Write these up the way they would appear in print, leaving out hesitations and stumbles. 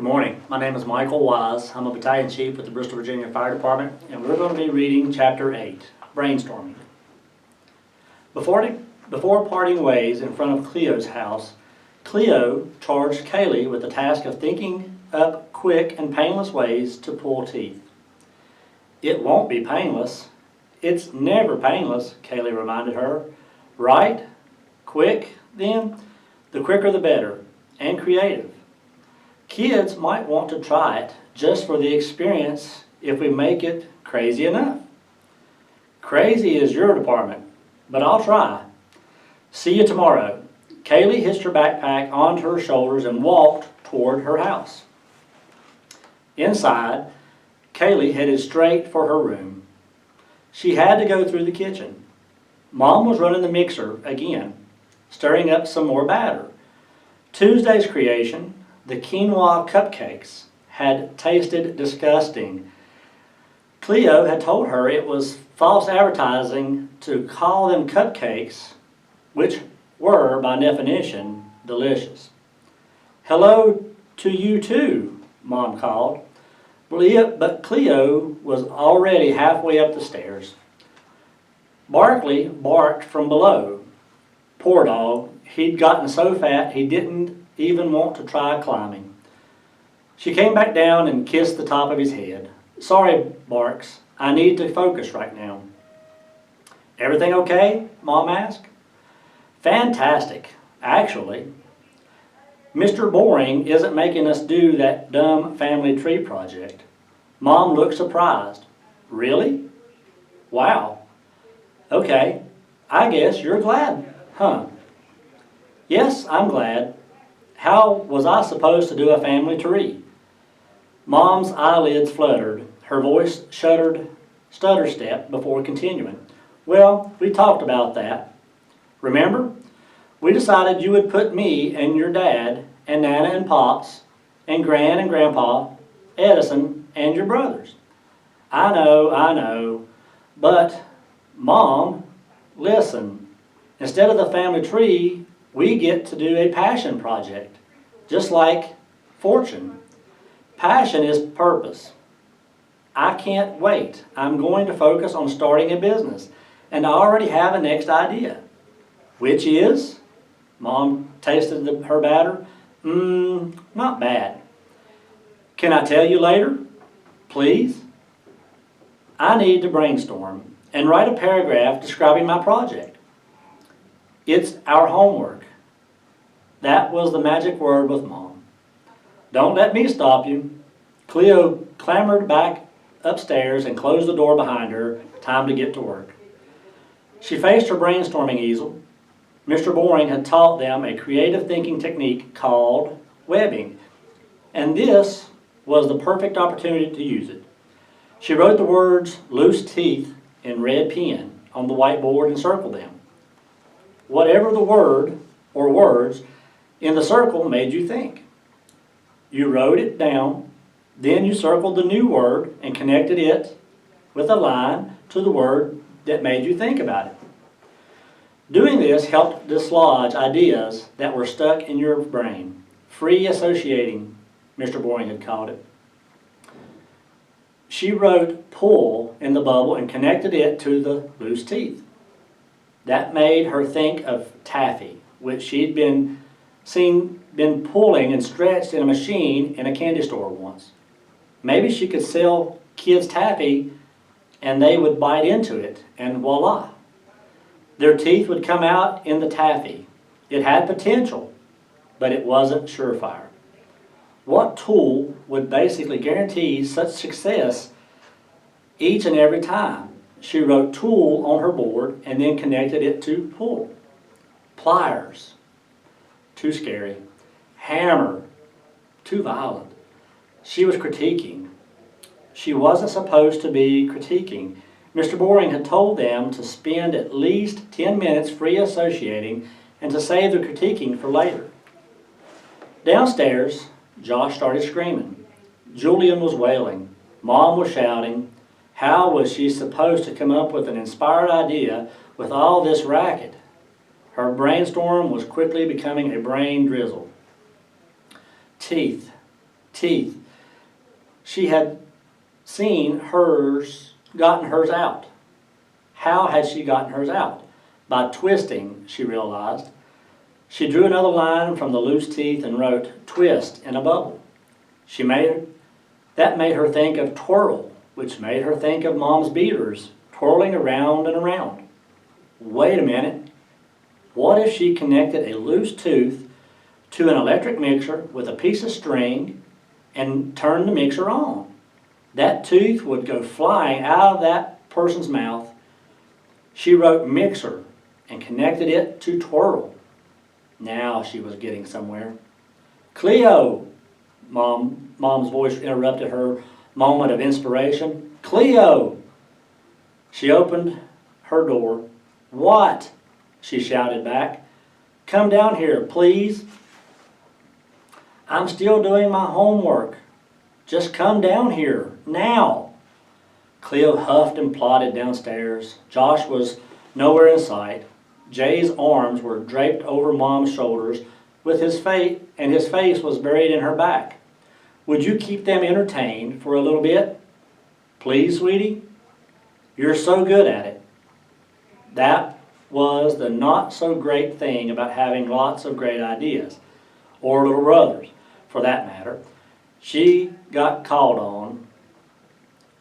Good morning. My name is Michael Wise. I'm a battalion chief with the Bristol, Virginia Fire Department, and we're going to be reading Chapter 8, Brainstorming. Before parting ways in front of Cleo's house, Cleo charged Kaylee with the task of thinking up quick and painless ways to pull teeth. It won't be painless. It's never painless, Kaylee reminded her. Right? Quick, then? The quicker the better, and creative. Kids might want to try it just for the experience if we make it crazy enough. Crazy is your department, but I'll try. See you tomorrow. Kaylee hitched her backpack onto her shoulders and walked toward her house. Inside, Kaylee headed straight for her room. She had to go through the kitchen. Mom was running the mixer again, stirring up some more batter. Tuesday's creation, the quinoa cupcakes, had tasted disgusting. Cleo had told her it was false advertising to call them cupcakes, which were, by definition, delicious. Hello to you too, Mom called. But Cleo was already halfway up the stairs. Barkley barked from below. Poor dog, he'd gotten so fat he didn't even want to try climbing. She came back down and kissed the top of his head. Sorry, Barks, I need to focus right now. Everything okay? Mom asked. Fantastic, actually. Mr. Boring isn't making us do that dumb family tree project. Mom looked surprised. Really? Wow. Okay, I guess you're glad, huh? Yes, I'm glad. How was I supposed to do a family tree? Mom's eyelids fluttered. Her voice stutter-stepped before continuing. Well, we talked about that. Remember? We decided you would put me and your dad and Nana and Pops and Gran and Grandpa, Edison and your brothers. I know. But, Mom, listen. Instead of the family tree, we get to do a passion project, just like fortune. Passion is purpose. I can't wait. I'm going to focus on starting a business, and I already have a next idea. Which is? Mom tasted her batter. Not bad. Can I tell you later? Please? I need to brainstorm and write a paragraph describing my project. It's our homework. That was the magic word with Mom. Don't let me stop you. Cleo clambered back upstairs and closed the door behind her. Time to get to work. She faced her brainstorming easel. Mr. Boring had taught them a creative thinking technique called webbing, and this was the perfect opportunity to use it. She wrote the words loose teeth in red pen on the whiteboard and circled them. Whatever the word or words in the circle made you think. You wrote it down, then you circled the new word and connected it with a line to the word that made you think about it. Doing this helped dislodge ideas that were stuck in your brain. Free associating, Mr. Boring had called it. She wrote pull in the bubble and connected it to the loose teeth. That made her think of taffy, which she'd been pulling and stretched in a machine in a candy store once. Maybe she could sell kids taffy and they would bite into it, and voila. Their teeth would come out in the taffy. It had potential, but it wasn't surefire. What tool would basically guarantee such success each and every time? She wrote tool on her board and then connected it to pull. Pliers, too scary. Hammer, too violent. She was critiquing. She wasn't supposed to be critiquing. Mr. Boring had told them to spend at least 10 minutes free associating and to save the critiquing for later. Downstairs, Josh started screaming. Julian was wailing. Mom was shouting. How was she supposed to come up with an inspired idea with all this racket? Her brainstorm was quickly becoming a brain drizzle. Teeth. teeth. She had gotten hers out. How had she gotten hers out? By twisting, she realized. She drew another line from the loose teeth and wrote, "twist" in a bubble. That made her think of twirl, which made her think of Mom's beaters, twirling around and around. Wait a minute. What if she connected a loose tooth to an electric mixer with a piece of string and turned the mixer on? That tooth would go flying out of that person's mouth. She wrote mixer and connected it to twirl. Now she was getting somewhere. "Cleo!" Mom's voice interrupted her moment of inspiration. "Cleo!" She opened her door. "What?" she shouted back. "Come down here, please." "I'm still doing my homework. Just come down here, now." Cleo huffed and plodded downstairs. Josh was nowhere in sight. Jay's arms were draped over Mom's shoulders with his face was buried in her back. "Would you keep them entertained for a little bit? Please, sweetie? You're so good at it." That was the not so great thing about having lots of great ideas, or little brothers, for that matter. She got called on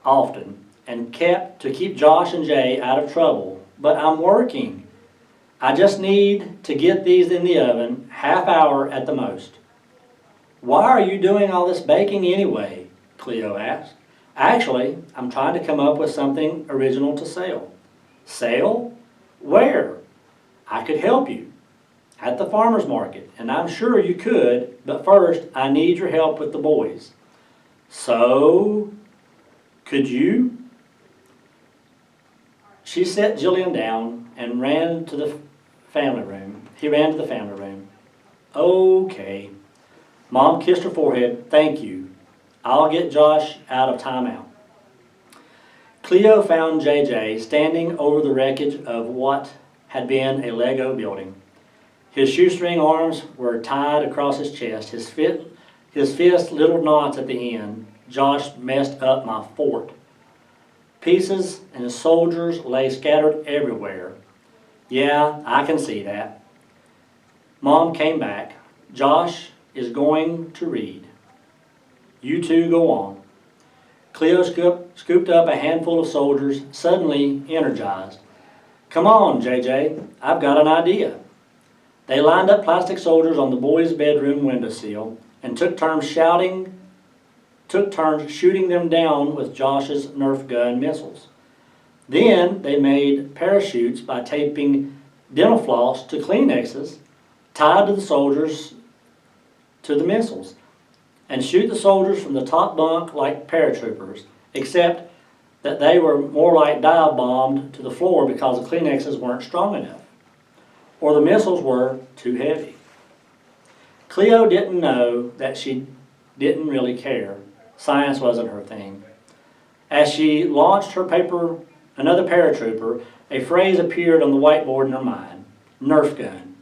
often and kept to keep Josh and Jay out of trouble. "But I'm working. I just need to get these in the oven, half hour at the most." "Why are you doing all this baking anyway?" Cleo asked. "Actually, I'm trying to come up with something original to sell." "Sell? Where?" "I could help you. At the farmer's market, and I'm sure you could, but first I need your help with the boys." "So, could you?" She set Jillian down and ran to the family room. He ran to the family room. "Okay." Mom kissed her forehead. "Thank you. I'll get Josh out of timeout." Cleo found JJ standing over the wreckage of what had been a Lego building. His shoestring arms were tied across his chest, his fists little knots at the end. "Josh messed up my fort. Pieces and soldiers lay scattered everywhere." "Yeah, I can see that." Mom came back. "Josh is going to read. You two go on." Cleo scooped up a handful of soldiers, suddenly energized. "Come on, JJ, I've got an idea." They lined up plastic soldiers on the boys' bedroom windowsill and took turns shooting them down with Josh's Nerf gun missiles. Then they made parachutes by taping dental floss to Kleenexes tied to the soldiers to the missiles, and shoot the soldiers from the top bunk like paratroopers, except that they were more like dive bombed to the floor because the Kleenexes weren't strong enough, or the missiles were too heavy. Cleo didn't know that she didn't really care. Science wasn't her thing. As she launched another paratrooper, a phrase appeared on the whiteboard in her mind: Nerf gun.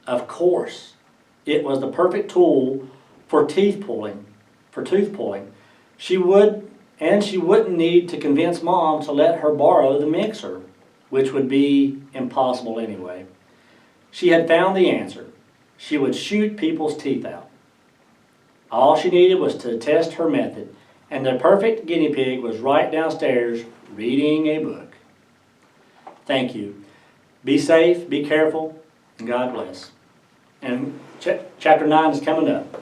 Of course, it was the perfect tool for tooth pulling. She wouldn't need to convince Mom to let her borrow the mixer, which would be impossible anyway. She had found the answer. She would shoot people's teeth out. All she needed was to test her method, and the perfect guinea pig was right downstairs reading a book. Thank you. Be safe, be careful, and God bless. And chapter 9 is coming up.